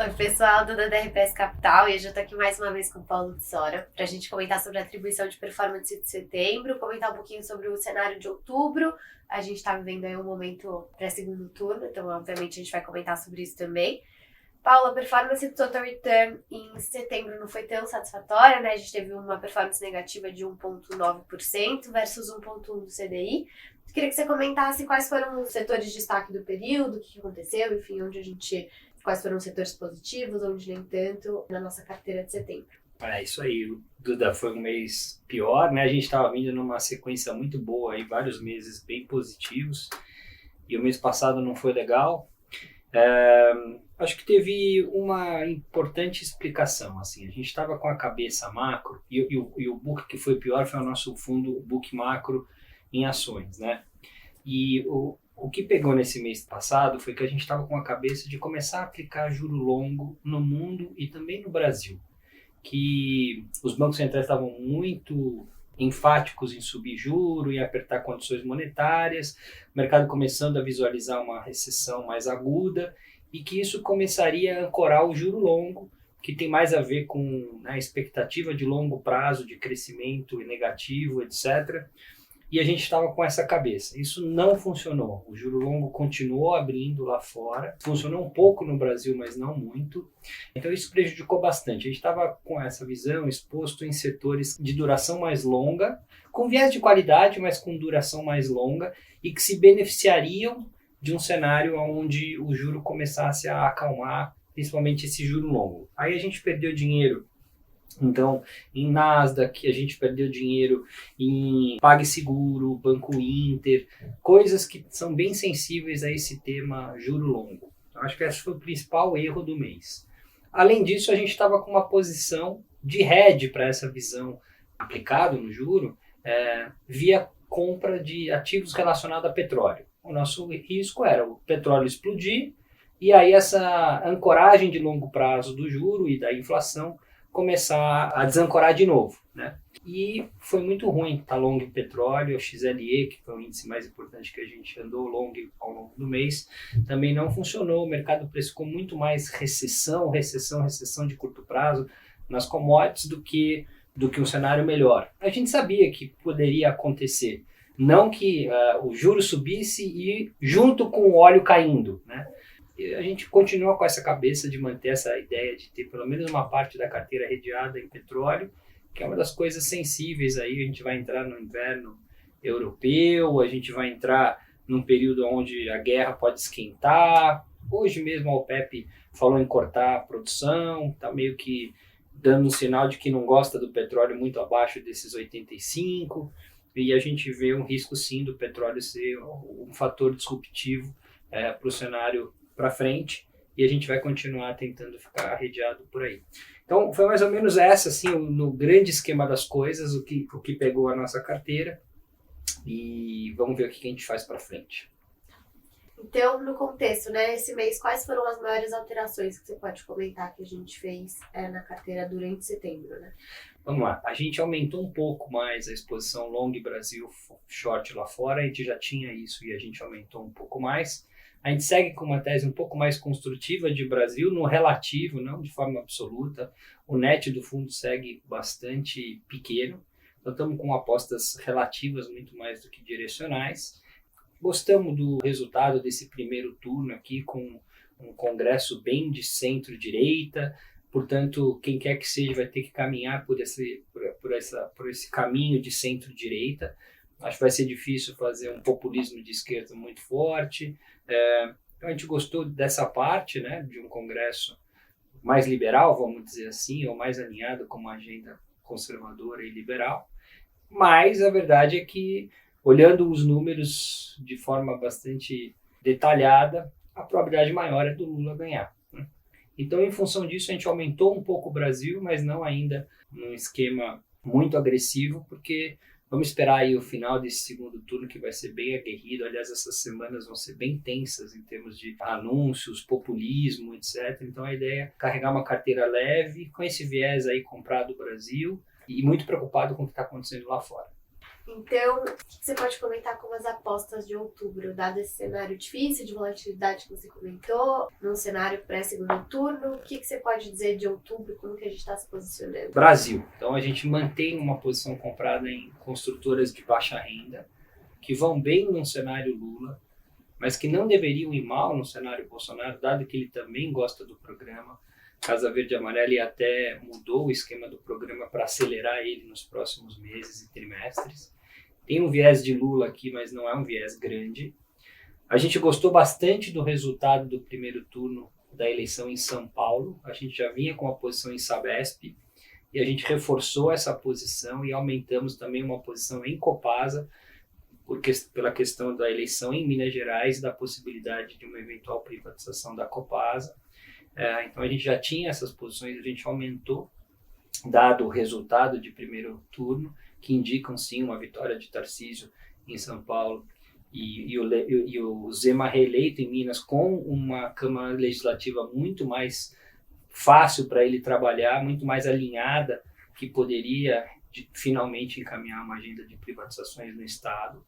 Oi, pessoal do DRPS Capital, e eu já estou aqui mais uma vez com o Paulo Tsora para a gente comentar sobre a atribuição de performance de setembro, comentar um pouquinho sobre o cenário de outubro. A gente está vivendo aí um momento pré-segundo turno, então obviamente a gente vai comentar sobre isso também. Paulo, a performance do Total Return em setembro não foi tão satisfatória, né? A gente teve uma performance negativa de 1,9% versus 1,1% do CDI. Eu queria que você comentasse quais foram os setores de destaque do período, o que aconteceu, enfim, quais foram os setores positivos, onde nem tanto, na nossa carteira de setembro. É isso aí, Duda, foi um mês pior, né? A gente estava vindo numa sequência muito boa aí, vários meses bem positivos, e o mês passado não foi legal. Acho que teve uma importante explicação, assim, a gente estava com a cabeça macro, e o book que foi pior foi o nosso fundo book macro em ações, né? E o que pegou nesse mês passado foi que a gente estava com a cabeça de começar a aplicar juro longo no mundo e também no Brasil, que os bancos centrais estavam muito enfáticos em subir juro e apertar condições monetárias, o mercado começando a visualizar uma recessão mais aguda e que isso começaria a ancorar o juro longo, que tem mais a ver com a expectativa de longo prazo de crescimento negativo, etc. E a gente estava com essa cabeça. Isso não funcionou. O juro longo continuou abrindo lá fora. Funcionou um pouco no Brasil, mas não muito. Então isso prejudicou bastante. A gente estava com essa visão exposto em setores de duração mais longa, com viés de qualidade, mas com duração mais longa, e que se beneficiariam de um cenário onde o juro começasse a acalmar, principalmente esse juro longo. Aí a gente perdeu dinheiro. Então, em Nasdaq, a gente perdeu dinheiro em PagSeguro, Banco Inter, coisas que são bem sensíveis a esse tema juro longo. Eu acho que esse foi o principal erro do mês. Além disso, a gente estava com uma posição de hedge para essa visão aplicado no juro, via compra de ativos relacionados a petróleo. O nosso risco era o petróleo explodir e aí essa ancoragem de longo prazo do juro e da inflação começar a desancorar de novo, né? E foi muito ruim a long petróleo, o XLE, que foi o índice mais importante que a gente andou long ao longo do mês, também não funcionou. O mercado precificou muito mais recessão de curto prazo nas commodities do que um cenário melhor. A gente sabia que poderia acontecer, não que o juro subisse e junto com o óleo caindo, né? A gente continua com essa cabeça de manter essa ideia de ter pelo menos uma parte da carteira redeada em petróleo, que é uma das coisas sensíveis aí. A gente vai entrar no inverno europeu, a gente vai entrar num período onde a guerra pode esquentar. Hoje mesmo a OPEP falou em cortar a produção, está meio que dando um sinal de que não gosta do petróleo muito abaixo desses 85, e a gente vê um risco sim do petróleo ser um fator disruptivo para o cenário para frente, e a gente vai continuar tentando ficar arredeado por aí. Então foi mais ou menos essa, assim, no grande esquema das coisas, o que pegou a nossa carteira, e vamos ver o que a gente faz para frente. Então, no contexto, né, esse mês, quais foram as maiores alterações que você pode comentar que a gente fez na carteira durante setembro, né? Vamos lá, a gente aumentou um pouco mais a exposição long Brasil short lá fora, a gente já tinha isso e a gente aumentou um pouco mais. A gente segue com uma tese um pouco mais construtiva de Brasil, no relativo, não de forma absoluta. O net do fundo segue bastante pequeno, então estamos com apostas relativas muito mais do que direcionais. Gostamos do resultado desse primeiro turno aqui, com um congresso bem de centro-direita, portanto, quem quer que seja vai ter que caminhar por esse caminho de centro-direita. Acho que vai ser difícil fazer um populismo de esquerda muito forte. Então a gente gostou dessa parte, né, de um congresso mais liberal, vamos dizer assim, ou mais alinhado com uma agenda conservadora e liberal. Mas a verdade é que, olhando os números de forma bastante detalhada, a probabilidade maior é do Lula ganhar, né? Então, em função disso, a gente aumentou um pouco o Brasil, mas não ainda num esquema muito agressivo, porque vamos esperar aí o final desse segundo turno, que vai ser bem aguerrido. Aliás, essas semanas vão ser bem tensas em termos de anúncios, populismo, etc. Então a ideia é carregar uma carteira leve, com esse viés aí comprado do Brasil, e muito preocupado com o que está acontecendo lá fora. Então, o que você pode comentar como as apostas de outubro, dado esse cenário difícil de volatilidade que você comentou, num cenário pré-segundo turno? O que você pode dizer de outubro, como que a gente está se posicionando? Brasil. Então, a gente mantém uma posição comprada em construtoras de baixa renda, que vão bem num cenário Lula, mas que não deveriam ir mal no cenário Bolsonaro, dado que ele também gosta do programa. Casa Verde e Amarela, e até mudou o esquema do programa para acelerar ele nos próximos meses e trimestres. Tem um viés de Lula aqui, mas não é um viés grande. A gente gostou bastante do resultado do primeiro turno da eleição em São Paulo. A gente já vinha com a posição em Sabesp e a gente reforçou essa posição e aumentamos também uma posição em Copasa, pela questão da eleição em Minas Gerais e da possibilidade de uma eventual privatização da Copasa. Então a gente já tinha essas posições, a gente aumentou, dado o resultado de primeiro turno, que indicam sim uma vitória de Tarcísio em São Paulo e o Zema reeleito em Minas, com uma Câmara Legislativa muito mais fácil para ele trabalhar, muito mais alinhada, que poderia finalmente encaminhar uma agenda de privatizações no Estado.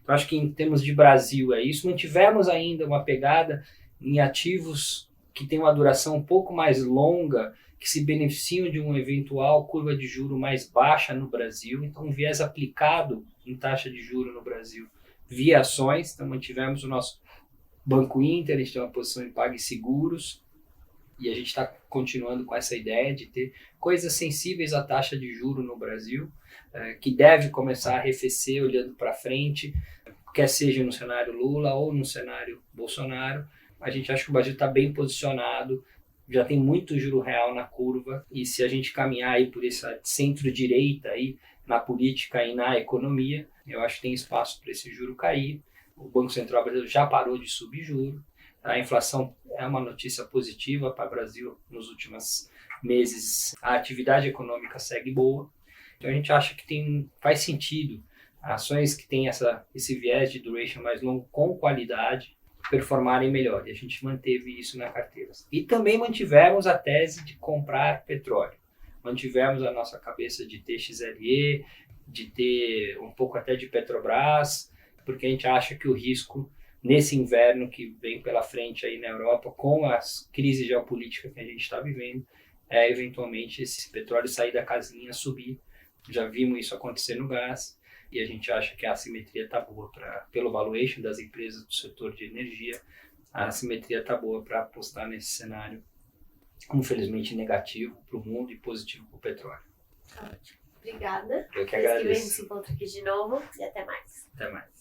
Então acho que em termos de Brasil é isso. Mantivemos ainda uma pegada em ativos que têm uma duração um pouco mais longa, que se beneficiam de uma eventual curva de juro mais baixa no Brasil. Então, um viés aplicado em taxa de juro no Brasil via ações. Então, mantivemos o nosso Banco Inter, a gente tem uma posição em PagSeguros, e a gente está continuando com essa ideia de ter coisas sensíveis à taxa de juro no Brasil, que deve começar a arrefecer olhando para frente, quer seja no cenário Lula ou no cenário Bolsonaro. A gente acha que o Brasil está bem posicionado, já tem muito juro real na curva, e se a gente caminhar aí por essa centro-direita aí na política e na economia, eu acho que tem espaço para esse juro cair. O Banco Central brasileiro já parou de subir juro, a inflação é uma notícia positiva para o Brasil nos últimos meses, a atividade econômica segue boa, então a gente acha que faz sentido ações que têm esse viés de duration mais longo com qualidade performarem melhor, e a gente manteve isso na carteira. E também mantivemos a tese de comprar petróleo. Mantivemos a nossa cabeça de ter XLE, de ter um pouco até de Petrobras, porque a gente acha que o risco nesse inverno que vem pela frente aí na Europa, com as crises geopolíticas que a gente está vivendo, é eventualmente esse petróleo sair da casinha, subir. Já vimos isso acontecer no gás, e a gente acha que a assimetria está boa pelo valuation das empresas do setor de energia, a assimetria está boa para apostar nesse cenário, infelizmente negativo para o mundo e positivo para o petróleo. Ótimo. Obrigada. Eu que agradeço. A gente se encontra aqui de novo e até mais. Até mais.